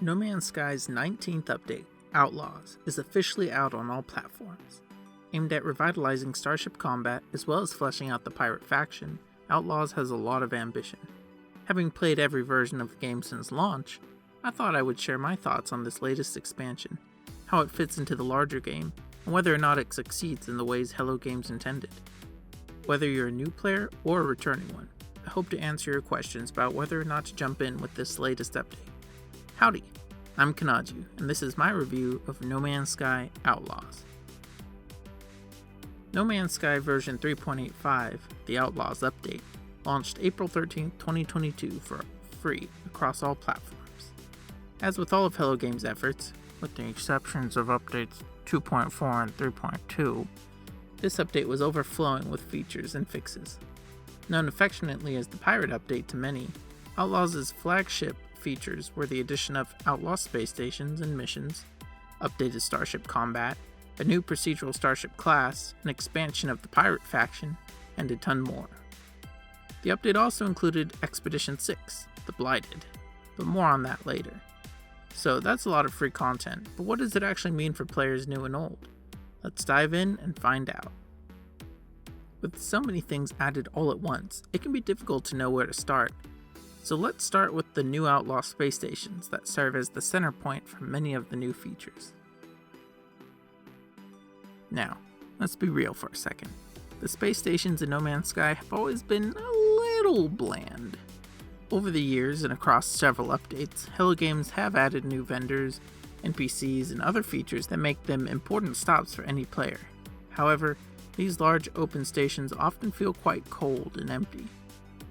No Man's Sky's 19th update, Outlaws, is officially out on all platforms. Aimed at revitalizing starship combat as well as fleshing out the pirate faction, Outlaws has a lot of ambition. Having played every version of the game since launch, I thought I would share my thoughts on this latest expansion, how it fits into the larger game, and whether or not it succeeds in the ways Hello Games intended. Whether you're a new player or a returning one, I hope to answer your questions about whether or not to jump in with this latest update. Howdy, I'm Kanaju, and this is my review of No Man's Sky Outlaws. No Man's Sky version 3.85, the Outlaws update, launched April 13, 2022 for free across all platforms. As with all of Hello Games' efforts, with the exceptions of updates 2.4 and 3.2, this update was overflowing with features and fixes. Known affectionately as the Pirate Update to many, Outlaws' flagship features were the addition of Outlaw space stations and missions, updated starship combat, a new procedural starship class, an expansion of the pirate faction, and a ton more. The update also included Expedition 6, the Blighted, but more on that later. So that's a lot of free content, but what does it actually mean for players new and old? Let's dive in and find out. With so many things added all at once, it can be difficult to know where to start. So let's start with the new Outlaw space stations that serve as the center point for many of the new features. Now, let's be real for a second. The space stations in No Man's Sky have always been a little bland. Over the years and across several updates, Hello Games have added new vendors, NPCs, and other features that make them important stops for any player. However, these large open stations often feel quite cold and empty.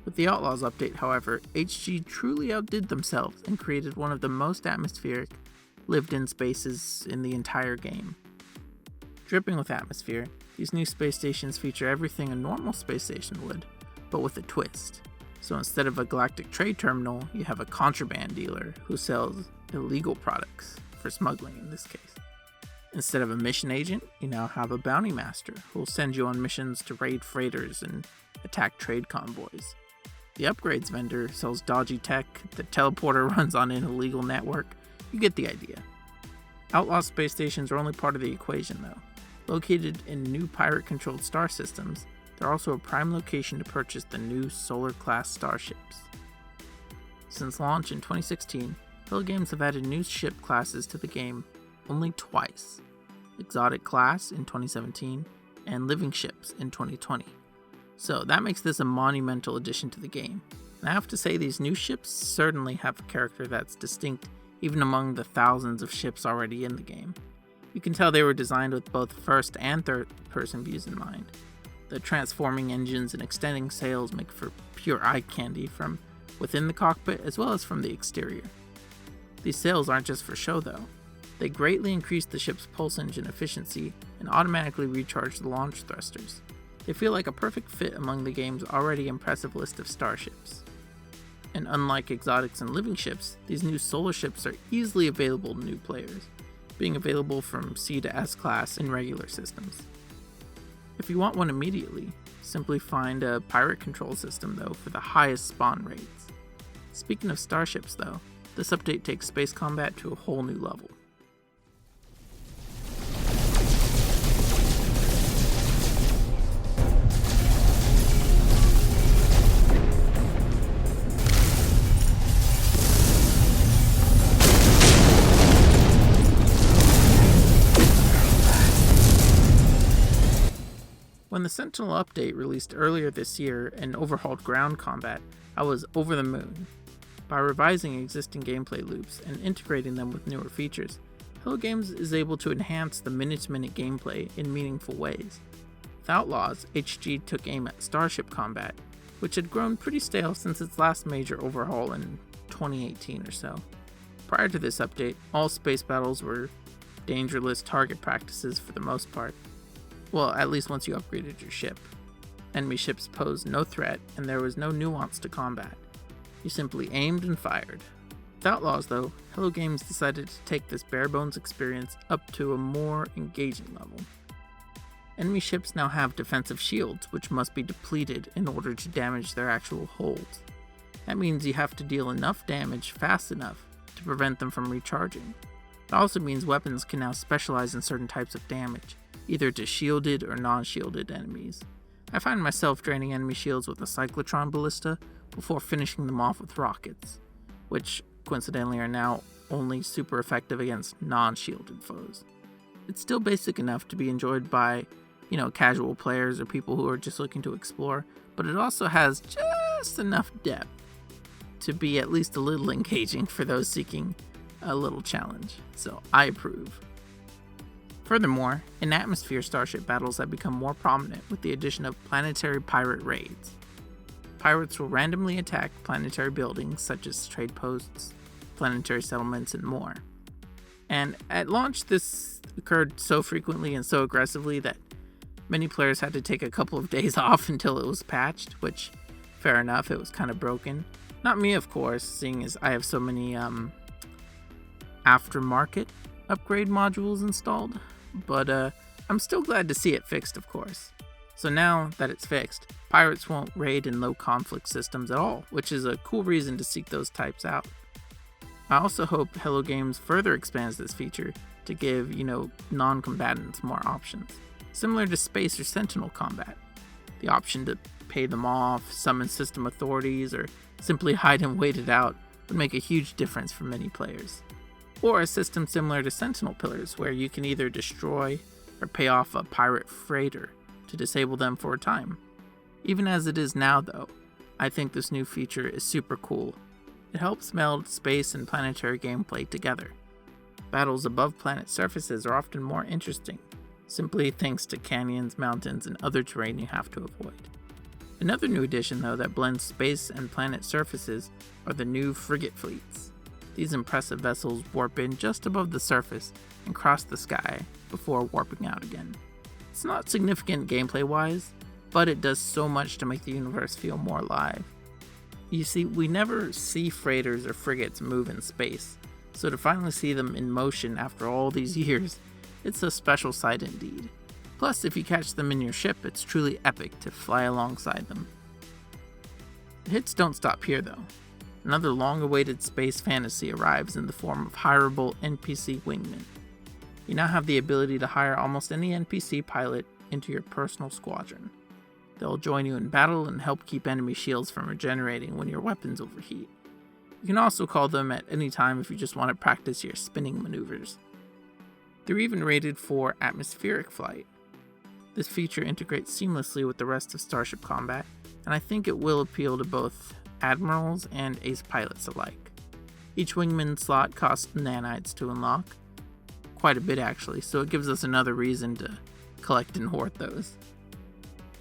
With the Outlaws update, however, HG truly outdid themselves and created one of the most atmospheric, lived-in spaces in the entire game. Dripping with atmosphere, these new space stations feature everything a normal space station would, but with a twist. So instead of a galactic trade terminal, you have a contraband dealer who sells illegal products, for smuggling in this case. Instead of a mission agent, you now have a bounty master who will send you on missions to raid freighters and attack trade convoys. The upgrades vendor sells dodgy tech, the teleporter runs on an illegal network. You get the idea. Outlaw space stations are only part of the equation though. Located in new pirate-controlled star systems, they're also a prime location to purchase the new Solar-class starships. Since launch in 2016, Hello Games have added new ship classes to the game only twice: Exotic Class in 2017 and Living Ships in 2020. So that makes this a monumental addition to the game. And I have to say these new ships certainly have a character that's distinct even among the thousands of ships already in the game. You can tell they were designed with both first and third person views in mind. The transforming engines and extending sails make for pure eye candy from within the cockpit as well as from the exterior. These sails aren't just for show though. They greatly increase the ship's pulse engine efficiency and automatically recharge the launch thrusters. They feel like a perfect fit among the game's already impressive list of starships. And unlike exotics and living ships, these new solar ships are easily available to new players, being available from C to S class in regular systems. If you want one immediately, simply find a pirate control system though for the highest spawn rates. Speaking of starships though, this update takes space combat to a whole new level. When the Sentinel update released earlier this year and overhauled ground combat, I was over the moon. By revising existing gameplay loops and integrating them with newer features, Hello Games is able to enhance the minute-to-minute gameplay in meaningful ways. With Outlaws, HG took aim at starship combat, which had grown pretty stale since its last major overhaul in 2018 or so. Prior to this update, all space battles were dangerless target practices for the most part. Well, at least once you upgraded your ship. Enemy ships posed no threat, and there was no nuance to combat. You simply aimed and fired. With Outlaws though, Hello Games decided to take this bare-bones experience up to a more engaging level. Enemy ships now have defensive shields, which must be depleted in order to damage their actual holds. That means you have to deal enough damage fast enough to prevent them from recharging. It also means weapons can now specialize in certain types of damage, either to shielded or non-shielded enemies. I find myself draining enemy shields with a cyclotron ballista before finishing them off with rockets, which coincidentally are now only super effective against non-shielded foes. It's still basic enough to be enjoyed by, casual players or people who are just looking to explore, but it also has just enough depth to be at least a little engaging for those seeking a little challenge, so I approve. Furthermore, in-atmosphere starship battles have become more prominent with the addition of planetary pirate raids. Pirates will randomly attack planetary buildings such as trade posts, planetary settlements, and more. And at launch, this occurred so frequently and so aggressively that many players had to take a couple of days off until it was patched, which, fair enough, it was kind of broken. Not me, of course, seeing as I have so many aftermarket upgrade modules installed, but I'm still glad to see it fixed, of course. So now that it's fixed, pirates won't raid in low conflict systems at all, which is a cool reason to seek those types out. I also hope Hello Games further expands this feature to give, non-combatants more options, similar to space or sentinel combat. The option to pay them off, summon system authorities, or simply hide and wait it out would make a huge difference for many players. Or a system similar to Sentinel Pillars, where you can either destroy or pay off a pirate freighter to disable them for a time. Even as it is now, though, I think this new feature is super cool. It helps meld space and planetary gameplay together. Battles above planet surfaces are often more interesting, simply thanks to canyons, mountains, and other terrain you have to avoid. Another new addition, though, that blends space and planet surfaces are the new frigate fleets. These impressive vessels warp in just above the surface and cross the sky before warping out again. It's not significant gameplay-wise, but it does so much to make the universe feel more alive. You see, we never see freighters or frigates move in space, so to finally see them in motion after all these years, it's a special sight indeed. Plus, if you catch them in your ship, it's truly epic to fly alongside them. The hits don't stop here, though. Another long-awaited space fantasy arrives in the form of hireable NPC Wingmen. You now have the ability to hire almost any NPC pilot into your personal squadron. They'll join you in battle and help keep enemy shields from regenerating when your weapons overheat. You can also call them at any time if you just want to practice your spinning maneuvers. They're even rated for atmospheric flight. This feature integrates seamlessly with the rest of Starship combat, and I think it will appeal to both admirals and ace pilots alike. Each wingman slot costs nanites to unlock, quite a bit actually, so it gives us another reason to collect and hoard those.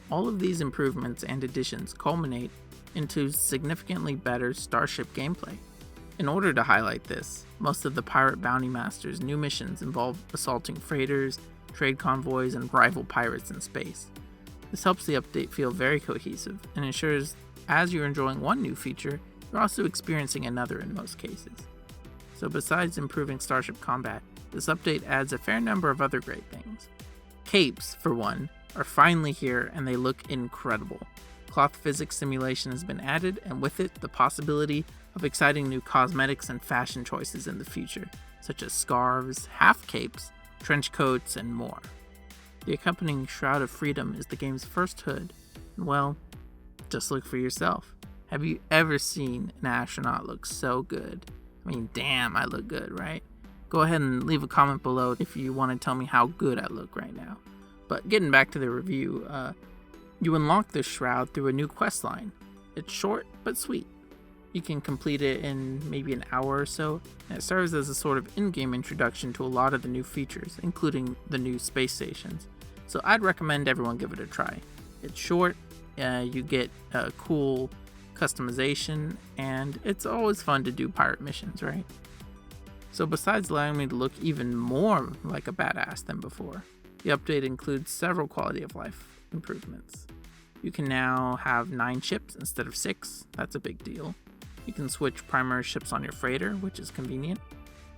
All of these improvements and additions culminate into significantly better Starship gameplay. In order to highlight this, most of the Pirate Bounty Master's new missions involve assaulting freighters, trade convoys, and rival pirates in space. This helps the update feel very cohesive and ensures as you're enjoying one new feature, you're also experiencing another in most cases. So besides improving Starship combat, this update adds a fair number of other great things. Capes, for one, are finally here and they look incredible. Cloth physics simulation has been added, and with it, the possibility of exciting new cosmetics and fashion choices in the future, such as scarves, half capes, trench coats, and more. The accompanying Shroud of Freedom is the game's first hood, and well, just look for yourself. Have you ever seen an astronaut look so good? I mean, damn, I look good, right? Go ahead and leave a comment below if you want to tell me how good I look right now. But getting back to the review, you unlock this shroud through a new quest line. It's short but sweet. You can complete it in maybe an hour or so, and it serves as a sort of in-game introduction to a lot of the new features, including the new space stations. So I'd recommend everyone give it a try. It's short, you get a cool customization, and it's always fun to do pirate missions, right? So besides allowing me to look even more like a badass than before, the update includes several quality of life improvements. You can now have 9 ships instead of 6, that's a big deal. You can switch primary ships on your freighter, which is convenient.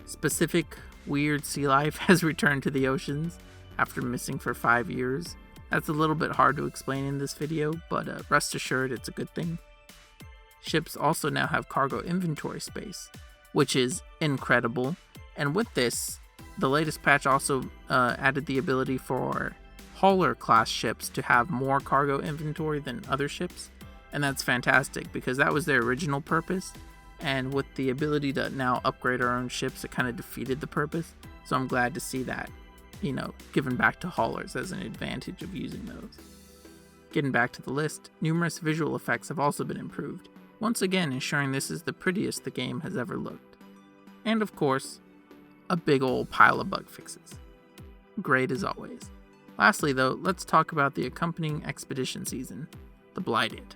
Specific weird sea life has returned to the oceans after missing for 5 years. That's a little bit hard to explain in this video, but rest assured it's a good thing. Ships also now have cargo inventory space, which is incredible. And with this, the latest patch also added the ability for hauler class ships to have more cargo inventory than other ships. And that's fantastic because that was their original purpose. And with the ability to now upgrade our own ships, it kind of defeated the purpose. So I'm glad to see that, given back to haulers as an advantage of using those. Getting back to the list, numerous visual effects have also been improved, once again ensuring this is the prettiest the game has ever looked. And of course, a big old pile of bug fixes. Great as always. Lastly though, let's talk about the accompanying expedition season, the Blighted.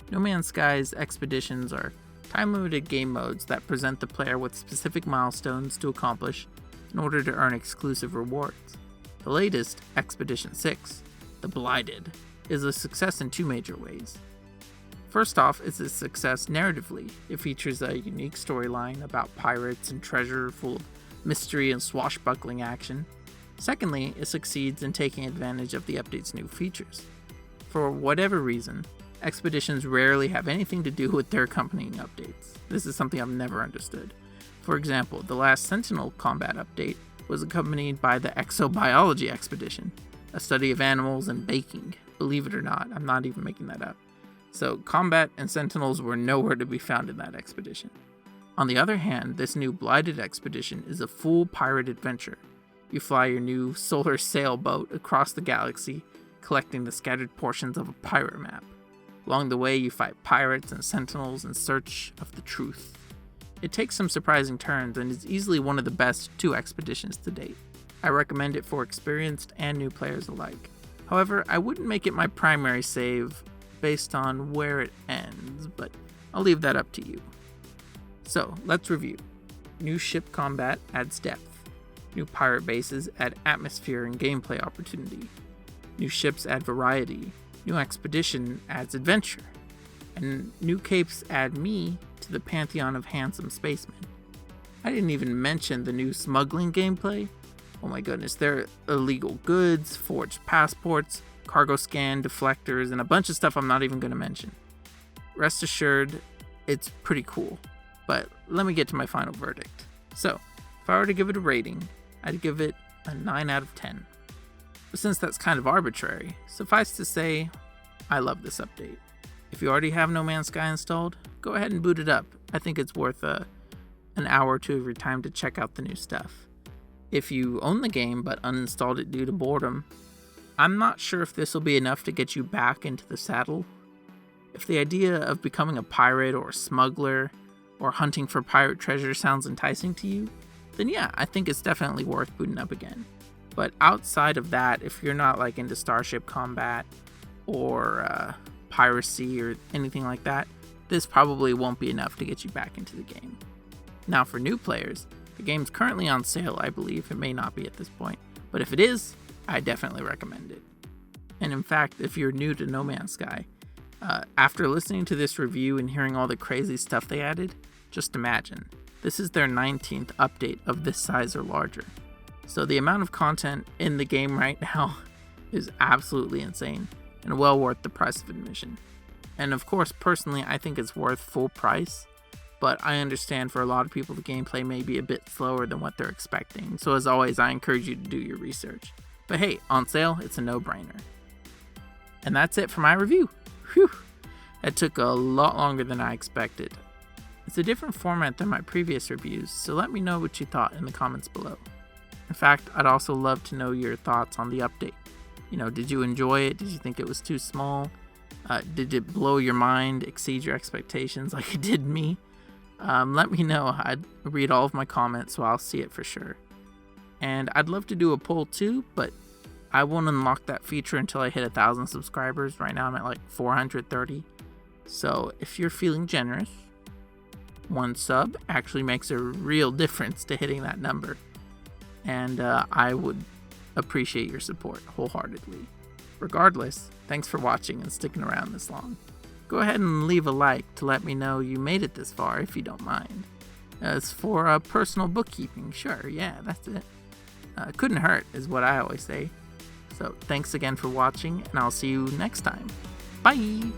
No Man's Sky's expeditions are time-limited game modes that present the player with specific milestones to accomplish in order to earn exclusive rewards. The latest, Expedition 6, the Blighted, is a success in two major ways. First off, it's a success narratively. It features a unique storyline about pirates and treasure full of mystery and swashbuckling action. Secondly, it succeeds in taking advantage of the update's new features. For whatever reason, expeditions rarely have anything to do with their accompanying updates. This is something I've never understood. For example, the last Sentinel combat update was accompanied by the Exobiology Expedition, a study of animals and baking. Believe it or not, I'm not even making that up. So combat and Sentinels were nowhere to be found in that expedition. On the other hand, this new Blighted expedition is a full pirate adventure. You fly your new solar sailboat across the galaxy, collecting the scattered portions of a pirate map. Along the way, you fight pirates and Sentinels in search of the truth. It takes some surprising turns and is easily one of the best 2 expeditions to date. I recommend it for experienced and new players alike. However, I wouldn't make it my primary save based on where it ends, but I'll leave that up to you. So, let's review. New ship combat adds depth. New pirate bases add atmosphere and gameplay opportunity. New ships add variety. New expedition adds adventure. And new capes add me to the pantheon of handsome spacemen. I didn't even mention the new smuggling gameplay. Oh my goodness, there are illegal goods, forged passports, cargo scan, deflectors, and a bunch of stuff I'm not even going to mention. Rest assured, it's pretty cool. But let me get to my final verdict. So, if I were to give it a rating, I'd give it a 9 out of 10. But since that's kind of arbitrary, suffice to say, I love this update. If you already have No Man's Sky installed, go ahead and boot it up. I think it's worth an hour or two of your time to check out the new stuff. If you own the game but uninstalled it due to boredom, I'm not sure if this will be enough to get you back into the saddle. If the idea of becoming a pirate or a smuggler or hunting for pirate treasure sounds enticing to you, then yeah, I think it's definitely worth booting up again. But outside of that, if you're not into starship combat or piracy or anything like that, this probably won't be enough to get you back into the game. Now for new players, the game's currently on sale, I believe. It may not be at this point, but if it is, I definitely recommend it. And in fact, if you're new to No Man's Sky, after listening to this review and hearing all the crazy stuff they added, just imagine, this is their 19th update of this size or larger. So the amount of content in the game right now is absolutely insane and well worth the price of admission. And of course, personally, I think it's worth full price, but I understand for a lot of people the gameplay may be a bit slower than what they're expecting. So as always, I encourage you to do your research. But hey, on sale, it's a no-brainer. And that's it for my review. Whew, that took a lot longer than I expected. It's a different format than my previous reviews, so let me know what you thought in the comments below. In fact, I'd also love to know your thoughts on the update. Did you enjoy it? Did you think it was too small? Did it blow your mind, exceed your expectations like it did me? Let me know. I'd read all of my comments, so I'll see it for sure. And I'd love to do a poll too, but I won't unlock that feature until I hit 1,000 subscribers. Right now I'm at 430. So if you're feeling generous, one sub actually makes a real difference to hitting that number. And I would appreciate your support wholeheartedly. Regardless, thanks for watching and sticking around this long. Go ahead and leave a like to let me know you made it this far if you don't mind. As for personal bookkeeping, sure, yeah, that's it. Couldn't hurt is what I always say. So thanks again for watching, and I'll see you next time. Bye!